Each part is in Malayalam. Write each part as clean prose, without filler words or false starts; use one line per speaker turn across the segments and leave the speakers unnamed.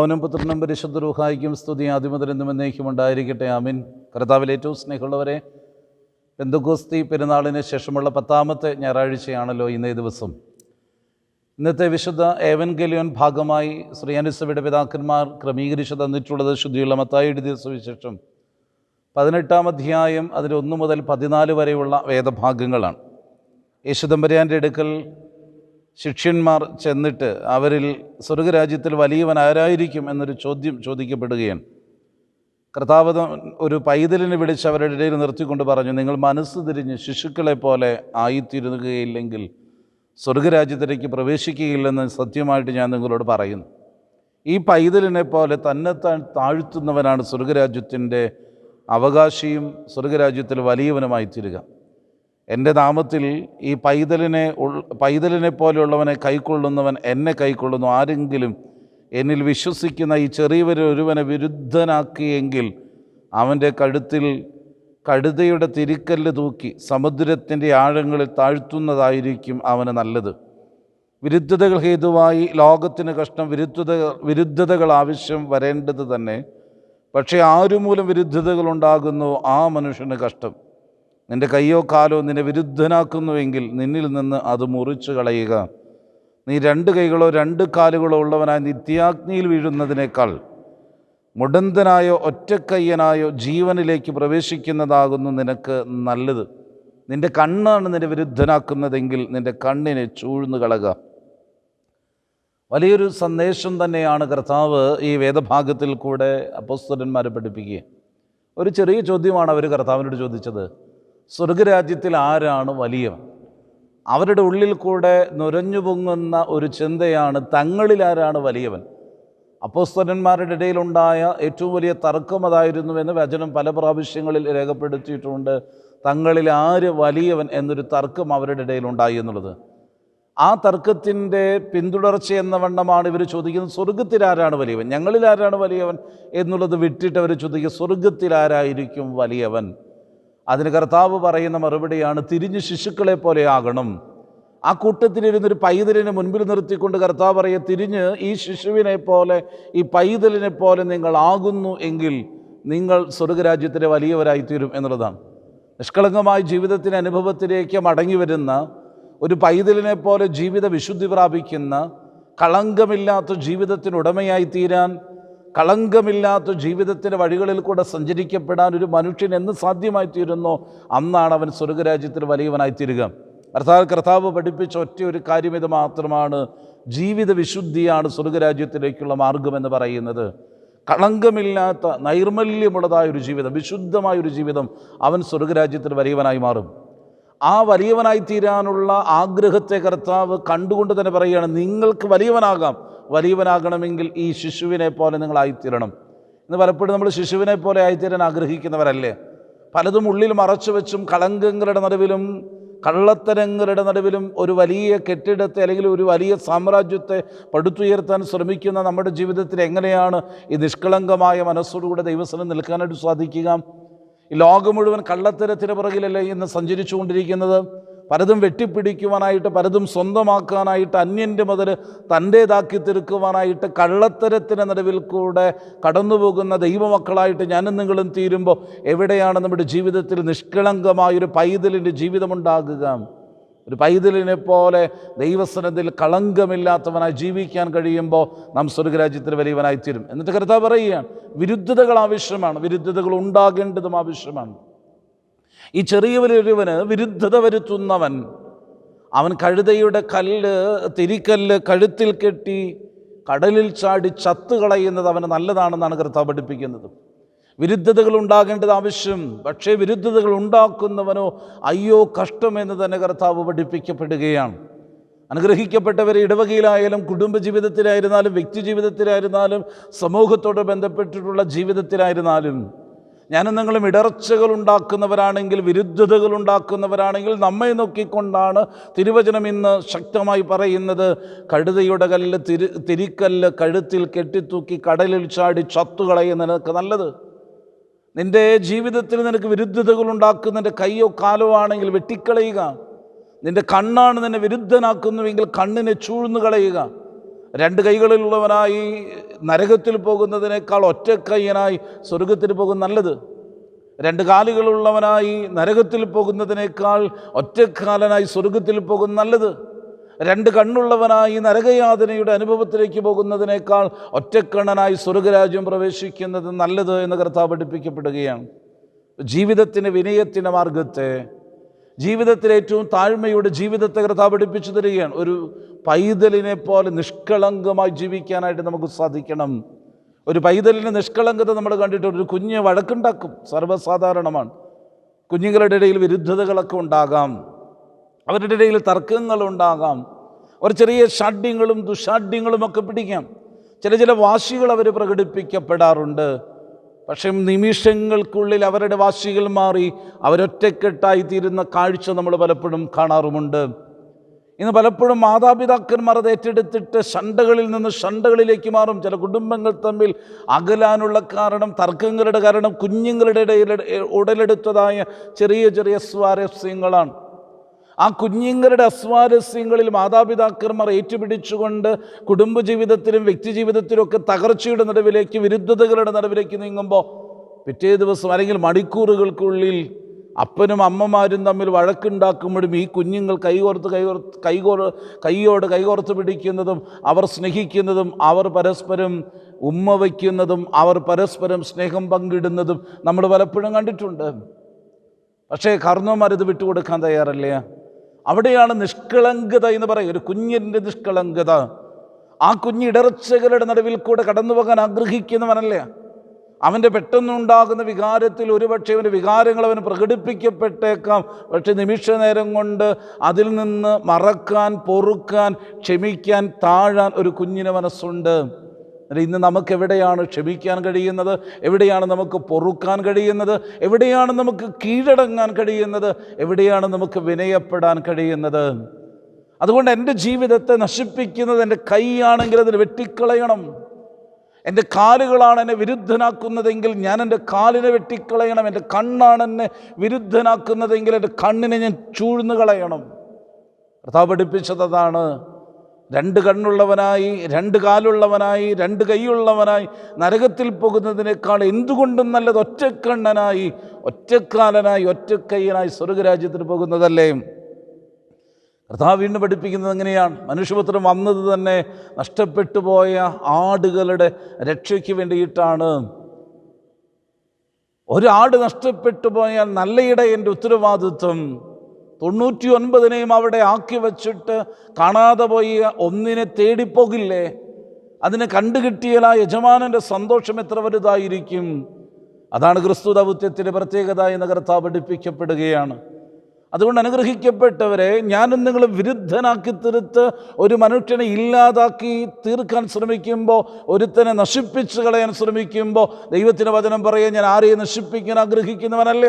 അവനും പുത്രനും പരിശുദ്ധ റൂഹായിക്കും സ്തുതി ആദിമുതലെന്നും എന്നേക്കും ഉണ്ടായിരിക്കട്ടെ. ആമീൻ. കർത്താവിൽ ഏറ്റവും സ്നേഹമുള്ളവരെ, പെന്തക്കോസ്തി പെരുന്നാളിന് ശേഷമുള്ള 10ാമത്തെ ഞായറാഴ്ചയാണല്ലോ ഇന്നേ ദിവസം. ഇന്നത്തെ വിശുദ്ധ ഏവൻഗേലിയോൻ ഭാഗമായി ശ്രീയാനിസഭയുടെ പിതാക്കന്മാർ ക്രമീകരിച്ചു തന്നിട്ടുള്ളത് ശുദ്ധിയുള്ള മത്തായി എഴുതിയ സുവിശേഷം 18-ാം അധ്യായം അതിൽ 1 മുതൽ 14 വരെയുള്ള വേദഭാഗങ്ങളാണ്. യേശുദമ്പുരാൻ്റെ അടുക്കൽ ശിഷ്യന്മാർ ചെന്നിട്ട് അവരിൽ സ്വർഗരാജ്യത്തിൽ വലിയവൻ ആരായിരിക്കും എന്നൊരു ചോദ്യം ചോദിക്കപ്പെടുകയാണ്. കർത്താവ് ഒരു പൈതലിനെ വിളിച്ച് അവരുടെ ഇടയിൽ നിർത്തിക്കൊണ്ട് പറഞ്ഞു, നിങ്ങൾ മനസ്സ് തിരിഞ്ഞ് ശിശുക്കളെ പോലെ ആയിത്തീരുകയില്ലെങ്കിൽ സ്വർഗരാജ്യത്തിലേക്ക് പ്രവേശിക്കുകയില്ലെന്ന് സത്യമായിട്ട് ഞാൻ നിങ്ങളോട് പറയുന്നു. ഈ പൈതലിനെ പോലെ തന്നെത്താൻ താഴ്ത്തുന്നവനാണ് സ്വർഗരാജ്യത്തിൻ്റെ അവകാശിയും സ്വർഗരാജ്യത്തിൽ വലിയവനുമായി തീരുക. എൻ്റെ നാമത്തിൽ ഈ പൈതലിനെ പോലെയുള്ളവനെ കൈക്കൊള്ളുന്നവൻ എന്നെ കൈക്കൊള്ളുന്നു. ആരെങ്കിലും എന്നിൽ വിശ്വസിക്കുന്ന ഈ ചെറിയവരൊരുവനെ വിരുദ്ധനാക്കിയെങ്കിൽ അവൻ്റെ കഴുത്തിൽ കഴുതയുടെ തിരിക്കല്ല് തൂക്കി സമുദ്രത്തിൻ്റെ ആഴങ്ങളിൽ താഴ്ത്തുന്നതായിരിക്കും അവന് നല്ലത്. വിരുദ്ധതകൾ ഹേതുവായി ലോകത്തിന് കഷ്ടം. വിരുദ്ധതകൾ ആവശ്യം വരേണ്ടത് തന്നെ, പക്ഷേ ആരുമൂലം വിരുദ്ധതകൾ ഉണ്ടാകുന്നു ആ മനുഷ്യന് കഷ്ടം. നിൻ്റെ കയ്യോ കാലോ നിന്നെ വിരുദ്ധനാക്കുന്നുവെങ്കിൽ നിന്നിൽ നിന്ന് അത് മുറിച്ചു കളയുക. നീ 2 കൈകളോ 2 കാലുകളോ ഉള്ളവനായി നിത്യാഗ്നിയിൽ വീഴുന്നതിനേക്കാൾ മുടന്തനായോ ഒറ്റക്കയ്യനായോ ജീവനിലേക്ക് പ്രവേശിക്കുന്നതാകുന്നു നിനക്ക് നല്ലത്. നിൻ്റെ കണ്ണാണ് നിന്നെ വിരുദ്ധനാക്കുന്നതെങ്കിൽ നിൻ്റെ കണ്ണിനെ ചൂഴ്ന്നു കളക. വലിയൊരു സന്ദേശം തന്നെയാണ് കർത്താവ് ഈ വേദഭാഗത്തിൽ കൂടെ അപ്പോസ്തലന്മാരെ പഠിപ്പിക്കുക. ഒരു ചെറിയ ചോദ്യമാണ് അവർ കർത്താവിനോട് ചോദിച്ചത്. സ്വർഗരാജ്യത്തിൽ ആരാണ് വലിയവൻ? അവരുടെ ഉള്ളിൽ കൂടെ നുരഞ്ഞു പൊങ്ങുന്ന ഒരു ചിന്തയാണ്, തങ്ങളിൽ ആരാണ് വലിയവൻ? അപ്പോസ്തലന്മാരുടെ ഇടയിലുണ്ടായ ഏറ്റവും വലിയ തർക്കം അതായിരുന്നുവെന്ന് വചനം പല പ്രാവശ്യങ്ങളിൽ രേഖപ്പെടുത്തിയിട്ടുണ്ട്. തങ്ങളിൽ ആര് വലിയവൻ എന്നൊരു തർക്കം അവരുടെ ഇടയിലുണ്ടായി എന്നുള്ളത്. ആ തർക്കത്തിൻ്റെ പിന്തുടർച്ച എന്ന വണ്ണമാണ് ഇവർ ചോദിക്കുന്നത്, സ്വർഗത്തിൽ ആരാണ് വലിയവൻ? ഞങ്ങളിൽ ആരാണ് വലിയവൻ എന്നുള്ളത് വിട്ടിട്ട് അവർ ചോദിക്കുക, സ്വർഗത്തിൽ ആരായിരിക്കും വലിയവൻ? അതിന് കർത്താവ് പറയുന്ന മറുപടിയാണ്, തിരിഞ്ഞ് ശിശുക്കളെ പോലെ ആകണം. ആ കൂട്ടത്തിലിരുന്നൊരു പൈതലിനെ മുൻപിൽ നിർത്തിക്കൊണ്ട് കർത്താവ് പറയുക, തിരിഞ്ഞ് ഈ ശിശുവിനെ പോലെ ഈ പൈതലിനെ പോലെ നിങ്ങൾ ആകുന്നു എങ്കിൽ നിങ്ങൾ സ്വർഗരാജ്യത്തിലെ വലിയവരായിത്തീരും എന്നുള്ളതാണ്. നിഷ്കളങ്കമായ ജീവിതത്തിൻ്റെ അനുഭവത്തിലേക്ക് മടങ്ങി വരുന്ന ഒരു പൈതലിനെ പോലെ ജീവിത വിശുദ്ധി പ്രാപിക്കുന്ന, കളങ്കമില്ലാത്ത ജീവിതത്തിന് ഉടമയായി തീരാൻ, കളങ്കമില്ലാത്ത ജീവിതത്തിൻ്റെ വഴികളിൽ കൂടെ സഞ്ചരിക്കപ്പെടാൻ ഒരു മനുഷ്യൻ എന്ന് സാധ്യമായി തീരുന്നോ അന്നാണ് അവൻ സ്വർഗരാജ്യത്തിൽ വലിയവനായിത്തീരുക. അർത്ഥാത് കർത്താവ് പഠിപ്പിച്ച ഒറ്റ ഒരു കാര്യം ഇത് മാത്രമാണ്, ജീവിത വിശുദ്ധിയാണ് സ്വർഗരാജ്യത്തിലേക്കുള്ള മാർഗമെന്ന് പറയുന്നത്. കളങ്കമില്ലാത്ത നൈർമല്യമുള്ളതായൊരു ജീവിതം, വിശുദ്ധമായൊരു ജീവിതം, അവൻ സ്വർഗരാജ്യത്തിൽ വലിയവനായി മാറും. ആ വലിയവനായി തീരാനുള്ള ആഗ്രഹത്തെ കർത്താവ് കണ്ടുകൊണ്ട് തന്നെ പറയുകയാണ്, നിങ്ങൾക്ക് വലിയവനാകാം. വലിയവനാകണമെങ്കിൽ ഈ ശിശുവിനെ പോലെ നിങ്ങളായിത്തീരണം. ഇന്ന് പലപ്പോഴും നമ്മൾ ശിശുവിനെ പോലെ ആയിത്തീരാൻ ആഗ്രഹിക്കുന്നവരല്ലേ? പലതും ഉള്ളിൽ മറച്ചു വെച്ചും കളങ്കങ്ങളുടെ നടുവിലും കള്ളത്തരങ്ങളുടെ നടുവിലും ഒരു വലിയ കെട്ടിടത്തെ അല്ലെങ്കിൽ ഒരു വലിയ സാമ്രാജ്യത്തെ പടുത്തുയർത്താൻ ശ്രമിക്കുന്ന നമ്മുടെ ജീവിതത്തിൽ എങ്ങനെയാണ് ഈ നിഷ്കളങ്കമായ മനസ്സോടുകൂടെ ദൈവസന്നിധിയിൽ നിൽക്കാനായിട്ട് സാധിക്കുക? ഈ ലോകം മുഴുവൻ കള്ളത്തരത്തിന് പുറകിലല്ലേ ഇന്ന് സഞ്ചരിച്ചു കൊണ്ടിരിക്കുന്നത്? പലതും വെട്ടിപ്പിടിക്കുവാനായിട്ട്, പലതും സ്വന്തമാക്കാനായിട്ട്, അന്യൻ്റെ മുതൽ തൻ്റേതാക്കി തീർക്കുവാനായിട്ട് കള്ളത്തരത്തിന് നടുവിൽ കൂടെ കടന്നുപോകുന്ന ദൈവമക്കളായിട്ട് ഞാനും നിങ്ങളും തീരുമ്പോൾ എവിടെയാണ് നമ്മുടെ ജീവിതത്തിൽ നിഷ്കളങ്കമായൊരു പൈതലിൻ്റെ ജീവിതമുണ്ടാകുക? ഒരു പൈതലിനെ പോലെ ദൈവസന്നിധിയിൽ കളങ്കമില്ലാത്തവനായി ജീവിക്കാൻ കഴിയുമ്പോൾ നാം സ്വർഗരാജ്യത്തിൽ വലിയവനായിത്തീരും. എന്നിട്ട് കർത്താവ് പറയുകയാണ്, വിരുദ്ധതകൾ ആവശ്യമാണ്, വിരുദ്ധതകൾ ഉണ്ടാകേണ്ടതും ആവശ്യമാണ്. ഈ ചെറിയവരൊരുവന് വിരുദ്ധത വരുത്തുന്നവൻ, അവൻ കഴുതയുടെ തിരിക്കല്ല് കഴുത്തിൽ കെട്ടി കടലിൽ ചാടി ചത്തുകളയുന്നത് അവന് നല്ലതാണെന്നാണ് കർത്താവ് പഠിപ്പിക്കുന്നത്. വിരുദ്ധതകൾ ഉണ്ടാകേണ്ടത് ആവശ്യം, പക്ഷേ വിരുദ്ധതകൾ ഉണ്ടാക്കുന്നവനോ അയ്യോ കഷ്ടമെന്ന് തന്നെ കർത്താവ് പഠിപ്പിക്കപ്പെടുകയാണ്. അനുഗ്രഹിക്കപ്പെട്ടവരെ ഇടവകയിലായാലും കുടുംബജീവിതത്തിലായിരുന്നാലും വ്യക്തി ജീവിതത്തിലായിരുന്നാലും സമൂഹത്തോട് ബന്ധപ്പെട്ടിട്ടുള്ള ജീവിതത്തിലായിരുന്നാലും ഞാനും നിങ്ങളും ഇടർച്ചകൾ ഉണ്ടാക്കുന്നവരാണെങ്കിൽ, വിരുദ്ധതകൾ ഉണ്ടാക്കുന്നവരാണെങ്കിൽ നമ്മെ നോക്കിക്കൊണ്ടാണ് തിരുവചനം ഇന്ന് ശക്തമായി പറയുന്നത്, കഴുതയുടെ തിരിക്കല്ല് കഴുത്തിൽ കെട്ടിത്തൂക്കി കടലിൽ ചാടി ചത്തുകളയുന്ന നിനക്ക് നല്ലത്. നിൻ്റെ ജീവിതത്തിൽ നിനക്ക് വിരുദ്ധതകൾ ഉണ്ടാക്കുന്നതിൻ്റെ കയ്യോ കാലോ ആണെങ്കിൽ വെട്ടിക്കളയുക. നിൻ്റെ കണ്ണാണ് നിന്നെ വിരുദ്ധനാക്കുന്നുവെങ്കിൽ കണ്ണിനെ ചൂഴ്ന്നു കളയുക. രണ്ട് കൈകളിലുള്ളവനായി നരകത്തിൽ പോകുന്നതിനേക്കാൾ ഒറ്റക്കൈയനായി സ്വർഗത്തിൽ പോകുന്ന നല്ലത്. രണ്ട് കാലുകളുള്ളവനായി നരകത്തിൽ പോകുന്നതിനേക്കാൾ ഒറ്റക്കാലനായി സ്വർഗത്തിൽ പോകുന്ന നല്ലത്. രണ്ട് കണ്ണുള്ളവനായി നരകയാതനയുടെ അനുഭവത്തിലേക്ക് പോകുന്നതിനേക്കാൾ ഒറ്റക്കണ്ണനായി സ്വർഗരാജ്യം പ്രവേശിക്കുന്നത് നല്ലത് എന്ന് കർത്താവ് പഠിപ്പിക്കപ്പെടുകയാണ്. ജീവിതത്തിന് വിനയത്തിൻ്റെ മാർഗത്തെ, ജീവിതത്തിലെ ഏറ്റവും താഴ്മയുടെ ജീവിതത്തെ കർത്താവ് പഠിപ്പിച്ചു തരികയാണ്. ഒരു പൈതലിനെ പോലെ നിഷ്കളങ്കമായി ജീവിക്കാനായിട്ട് നമുക്ക് സാധിക്കണം. ഒരു പൈതലിൻ്റെ നിഷ്കളങ്കത നമ്മൾ കണ്ടിട്ടുണ്ട്. ഒരു കുഞ്ഞ് വഴക്കുണ്ടാക്കും, സർവ്വസാധാരണമാണ്. കുഞ്ഞുങ്ങളുടെ ഇടയിൽ വിരുദ്ധതകളൊക്കെ ഉണ്ടാകാം, അവരുടെ ഇടയിൽ തർക്കങ്ങളുണ്ടാകാം, ഒരു ചെറിയ ഷാഢ്യങ്ങളും ദുഷാഢ്യങ്ങളും ഒക്കെ പിടിക്കാം. ചില വാശികൾ അവർ പ്രകടിപ്പിക്കപ്പെടാറുണ്ട്. പക്ഷേ നിമിഷങ്ങൾക്കുള്ളിൽ അവരുടെ വാശികൾ മാറി അവരൊറ്റക്കെട്ടായിത്തീരുന്ന കാഴ്ച നമ്മൾ പലപ്പോഴും കാണാറുമുണ്ട്. ഇന്ന് പലപ്പോഴും മാതാപിതാക്കന്മാർ അത് ഏറ്റെടുത്തിട്ട് ശണ്ടകളിൽ നിന്ന് ശണ്ടകളിലേക്ക് മാറും. ചില കുടുംബങ്ങൾ തമ്മിൽ അകലാനുള്ള കാരണം, തർക്കങ്ങളുടെ കാരണം കുഞ്ഞുങ്ങളുടെ ഇടയിൽ ഉടലെടുത്തതായ ചെറിയ സ്വാരസ്യങ്ങളാണ്. ആ കുഞ്ഞുങ്ങളുടെ അസ്വാരസ്യങ്ങളിൽ മാതാപിതാക്കന്മാർ ഏറ്റുപിടിച്ചുകൊണ്ട് കുടുംബജീവിതത്തിലും വ്യക്തിജീവിതത്തിലും ഒക്കെ തകർച്ചയുടെ നടുവിലേക്ക്, വിരുദ്ധതകളുടെ നടുവിലേക്ക് നീങ്ങുമ്പോൾ പിറ്റേ ദിവസം അല്ലെങ്കിൽ മണിക്കൂറുകൾക്കുള്ളിൽ അപ്പനും അമ്മമാരും തമ്മിൽ വഴക്കുണ്ടാക്കുമ്പോഴും ഈ കുഞ്ഞുങ്ങൾ കൈകോർത്ത് പിടിക്കുന്നതും അവർ സ്നേഹിക്കുന്നതും അവർ പരസ്പരം ഉമ്മ വയ്ക്കുന്നതും അവർ പരസ്പരം സ്നേഹം പങ്കിടുന്നതും നമ്മൾ പലപ്പോഴും കണ്ടിട്ടുണ്ട്. പക്ഷേ കാരണവന്മാരിത് വിട്ടുകൊടുക്കാൻ തയ്യാറല്ലേ? അവിടെയാണ് നിഷ്കളങ്കത എന്ന് പറയും. ഒരു കുഞ്ഞിൻ്റെ നിഷ്കളങ്കത. ആ കുഞ്ഞ് ഇടർച്ചകളുടെ നടുവിൽ കൂടെ കടന്നു പോകാൻ ആഗ്രഹിക്കുന്നവനല്ലേ? അവൻ്റെ പെട്ടെന്നുണ്ടാകുന്ന വികാരത്തിൽ ഒരുപക്ഷെ അവൻ്റെ വികാരങ്ങൾ അവന് പ്രകടിപ്പിക്കപ്പെട്ടേക്കാം. പക്ഷെ നിമിഷ നേരം കൊണ്ട് അതിൽ നിന്ന് മറക്കാൻ, പൊറുക്കാൻ, ക്ഷമിക്കാൻ, താഴാൻ ഒരു കുഞ്ഞിന് മനസ്സുണ്ട്. ഇന്ന് നമുക്ക് എവിടെയാണ് ക്ഷമിക്കാൻ കഴിയുന്നത്? എവിടെയാണ് നമുക്ക് പൊറുക്കാൻ കഴിയുന്നത്? എവിടെയാണ് നമുക്ക് കീഴടങ്ങാൻ കഴിയുന്നത്? എവിടെയാണ് നമുക്ക് വിനയപ്പെടാൻ കഴിയുന്നത്? അതുകൊണ്ട് എൻ്റെ ജീവിതത്തെ നശിപ്പിക്കുന്നത് എൻ്റെ കൈയാണെങ്കിൽ അതിന് വെട്ടിക്കളയണം. എൻ്റെ കാലുകളാണ് എന്നെ വിരുദ്ധനാക്കുന്നതെങ്കിൽ ഞാൻ എൻ്റെ കാലിനെ വെട്ടിക്കളയണം. എൻ്റെ കണ്ണാണ് എന്നെ വിരുദ്ധനാക്കുന്നതെങ്കിൽ എൻ്റെ കണ്ണിനെ ഞാൻ ചൂഴ്ന്നു കളയണം. കർത്താവ് പഠിപ്പിച്ചതാണ്. രണ്ട് കണ്ണുള്ളവനായി, രണ്ട് കാലുള്ളവനായി, രണ്ട് കൈയുള്ളവനായി നരകത്തിൽ പോകുന്നതിനേക്കാൾ എന്തുകൊണ്ടും നല്ലത് ഒറ്റക്കണ്ണനായി, ഒറ്റക്കാലനായി, ഒറ്റക്കൈയനായി സ്വർഗരാജ്യത്തിന് പോകുന്നതല്ലേ? കർത്താവ് വീണ്ടും പഠിപ്പിക്കുന്നത് എങ്ങനെയാണ്? മനുഷ്യപുത്രൻ വന്നത് തന്നെ നഷ്ടപ്പെട്ടു പോയ ആടുകളുടെ രക്ഷയ്ക്ക് വേണ്ടിയിട്ടാണ്. ഒരാട് നഷ്ടപ്പെട്ടു പോയാൽ നല്ല ഇടയൻ്റെ ഉത്തരവാദിത്വം 99 അവിടെ ആക്കി വച്ചിട്ട് കാണാതെ പോയി ഒന്നിനെ തേടിപ്പോകില്ലേ? അതിനെ കണ്ടുകിട്ടിയാൽ ആ യജമാനൻ്റെ സന്തോഷം എത്ര വലുതായിരിക്കും. അതാണ് ക്രിസ്തു ദൗത്യത്തിൻ്റെ പ്രത്യേകത എന്ന് കർത്താവ് പഠിപ്പിക്കപ്പെടുകയാണ്. അതുകൊണ്ട് അനുഗ്രഹിക്കപ്പെട്ടവരെ, ഞാനും നിങ്ങളും വിരുദ്ധനാക്കി തീർത്ത് ഒരു മനുഷ്യനെ ഇല്ലാതാക്കി തീർക്കാൻ ശ്രമിക്കുമ്പോൾ, ഒരുത്തനെ നശിപ്പിച്ച് കളയാൻ ശ്രമിക്കുമ്പോൾ, ദൈവത്തിൻ്റെ വചനം പറയുക, ഞാൻ ആരെയും നശിപ്പിക്കാൻ ആഗ്രഹിക്കുന്നവനല്ല.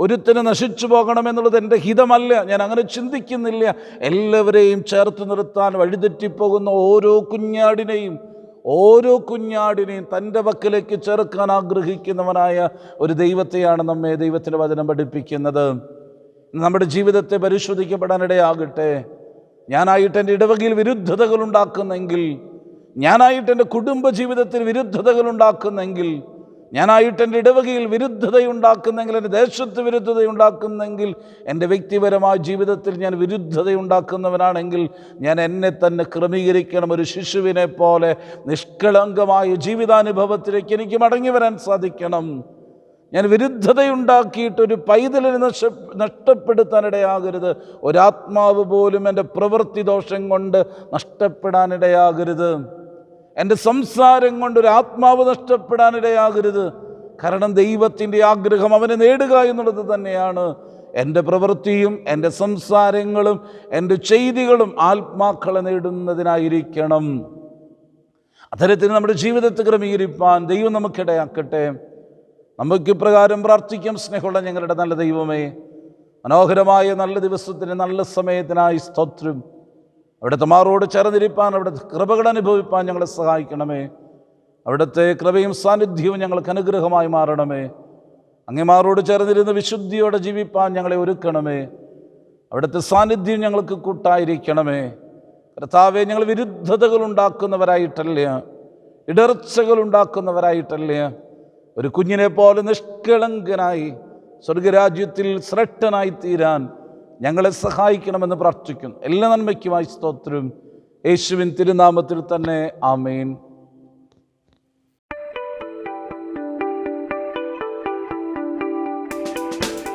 ഒരുത്തന് നശിച്ചു പോകണമെന്നുള്ളത് എൻ്റെ ഹിതമല്ല. ഞാൻ അങ്ങനെ ചിന്തിക്കുന്നില്ല. എല്ലാവരെയും ചേർത്ത് നിർത്താൻ വഴിതെറ്റിപ്പോകുന്ന ഓരോ കുഞ്ഞാടിനെയും തൻ്റെ പക്കലേക്ക് ചേർക്കാൻ ആഗ്രഹിക്കുന്നവനായ ഒരു ദൈവത്തെയാണ് നമ്മെ ദൈവത്തിൻ്റെ വചനം പഠിപ്പിക്കുന്നത്. നമ്മുടെ ജീവിതത്തെ പരിശോധിക്കപ്പെടാനിടയാകട്ടെ. ഞാനായിട്ട് എൻ്റെ ഇടവകയിൽ വിരുദ്ധതകൾ ഉണ്ടാക്കുന്നെങ്കിൽ, ഞാനായിട്ട് എൻ്റെ കുടുംബ ജീവിതത്തിൽ വിരുദ്ധതകൾ ഉണ്ടാക്കുന്നെങ്കിൽ, ഞാനായിട്ട് എൻ്റെ ഇടവകയിൽ വിരുദ്ധതയുണ്ടാക്കുന്നെങ്കിൽ, എൻ്റെ ദേശത്ത് വിരുദ്ധതയുണ്ടാക്കുന്നെങ്കിൽ, എൻ്റെ വ്യക്തിപരമായ ജീവിതത്തിൽ ഞാൻ വിരുദ്ധതയുണ്ടാക്കുന്നവനാണെങ്കിൽ ഞാൻ എന്നെ തന്നെ ക്രമീകരിക്കണം. ഒരു ശിശുവിനെ പോലെ നിഷ്കളങ്കമായ ജീവിതാനുഭവത്തിലേക്ക് എനിക്ക് മടങ്ങി വരാൻ സാധിക്കണം. ഞാൻ വിരുദ്ധതയുണ്ടാക്കിയിട്ട് ഒരു പൈതലിനെ നഷ്ടപ്പെടുത്താനിടയാകരുത്. ഒരാത്മാവ് പോലും എൻ്റെ പ്രവൃത്തി ദോഷം കൊണ്ട് നഷ്ടപ്പെടാനിടയാകരുത്. എൻ്റെ സംസാരം കൊണ്ട് ഒരു ആത്മാവ് നഷ്ടപ്പെടാനിടയാകരുത്. കാരണം ദൈവത്തിൻ്റെ ആഗ്രഹം അവനെ നേടുക എന്നുള്ളത് തന്നെയാണ്. എൻ്റെ പ്രവൃത്തിയും എൻ്റെ സംസാരങ്ങളും എൻ്റെ ചെയ്തികളും ആത്മാക്കളെ നേടുന്നതിനായിരിക്കണം. അത്തരത്തിൽ നമ്മുടെ ജീവിതത്തെ ക്രമീകരിപ്പാൻ ദൈവം നമുക്കിടയാക്കട്ടെ. നമുക്ക് ഇപ്രകാരം പ്രാർത്ഥിക്കാം. സ്നേഹമുള്ള ഞങ്ങളുടെ നല്ല ദൈവമേ, മനോഹരമായ നല്ല ദിവസത്തിന്, നല്ല സമയത്തിനായി സ്തോത്രം. അവിടുത്തെ മാറോട് ചേർന്നിരിപ്പാൻ, അവിടുത്തെ കൃപകൾ അനുഭവിപ്പാൻ ഞങ്ങളെ സഹായിക്കണമേ. അവിടുത്തെ കൃപയും സാന്നിധ്യവും ഞങ്ങൾക്ക് അനുഗ്രഹമായി മാറണമേ. അങ്ങേമാറോട് ചേർന്നിരുന്ന് വിശുദ്ധിയോടെ ജീവിപ്പാൻ ഞങ്ങളെ ഒരുക്കണമേ. അവിടുത്തെ സാന്നിധ്യം ഞങ്ങൾക്ക് കൂട്ടായിരിക്കണമേ. കർത്താവെ, ഞങ്ങൾ വിരുദ്ധതകൾ ഉണ്ടാക്കുന്നവരായിട്ടല്ല, ഇടർച്ചകൾ ഉണ്ടാക്കുന്നവരായിട്ടല്ല, ഒരു കുഞ്ഞിനെ പോലെ നിഷ്കളങ്കനായി സ്വർഗരാജ്യത്തിൽ ശ്രേഷ്ഠനായി തീരാൻ ഞങ്ങളെ സഹായിക്കണമെന്ന് പ്രാർത്ഥിക്കുന്നു. എല്ലാ നന്മയ്ക്കുമായി സ്തോത്രം. യേശുവിൻ തിരുനാമത്തിൽ തന്നെ ആമേൻ.